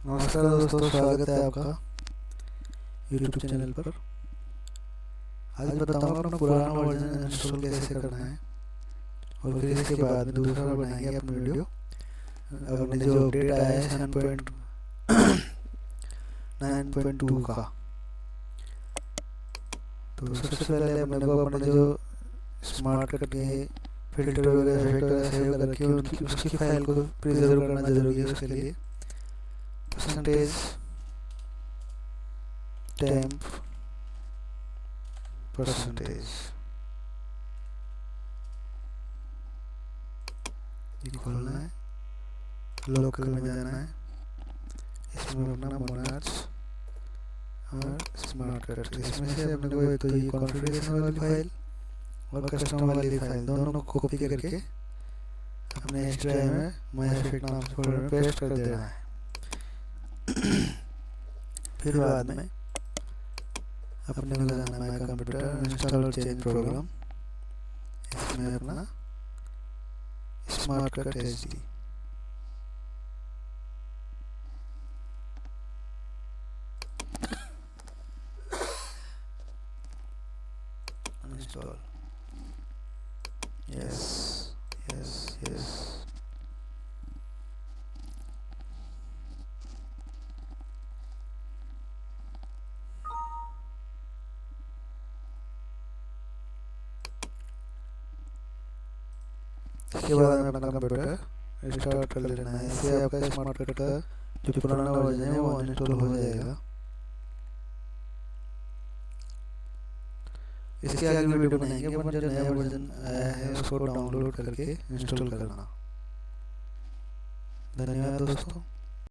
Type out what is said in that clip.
नमस्कार दोस्तों, स्वागत है आपका YouTube चैनल पर। आज बताऊंगा अपना पुराना वर्जन इंस्टॉल कैसे करना है और फिर इसके बाद में दूसरा बनाएंगे अपनी वीडियो। अपने जो अपडेट आया है 7.9.2 का, तो सबसे पहले अपने को अपने जो स्मार्ट कट के फिल्टर वगैरह इफेक्ट वगैरह सेव कर रखे हैं उसकी फाइल को प्रिजर्व करना जरूरी है। उसके लिए परसेंटेज temp परसेंटेज ये खोलना है, लोकल में जाना है, इसमें अपना मोनार्च और स्मार्ट कट, इसमें से अपने को एक तो ये कॉन्फ़िगरेशन वाली फाइल और कस्टम वाली फाइल दोनों को कॉपी करके अपने एच ड्राइव में माय इफेक्ट नाम से फोल्डर में पेस्ट कर देना है। फिर बाद में अपने को जाना है कंप्यूटर इंस्टॉल और चेंज प्रोग्राम, इसमें अपना smart cut HD install, yes yes yes. इसके बाद में अपना कंप्यूटर रिस्टार्ट कर लेना है। इससे आपका स्मार्ट कट का जो पुराना वर्जन है वो अनइंस्टॉल हो जाएगा। इसके आगे वीडियो बनाएंगे अपन, जो नया वर्जन आया है उसको डाउनलोड करके इंस्टॉल करना। धन्यवाद दोस्तों।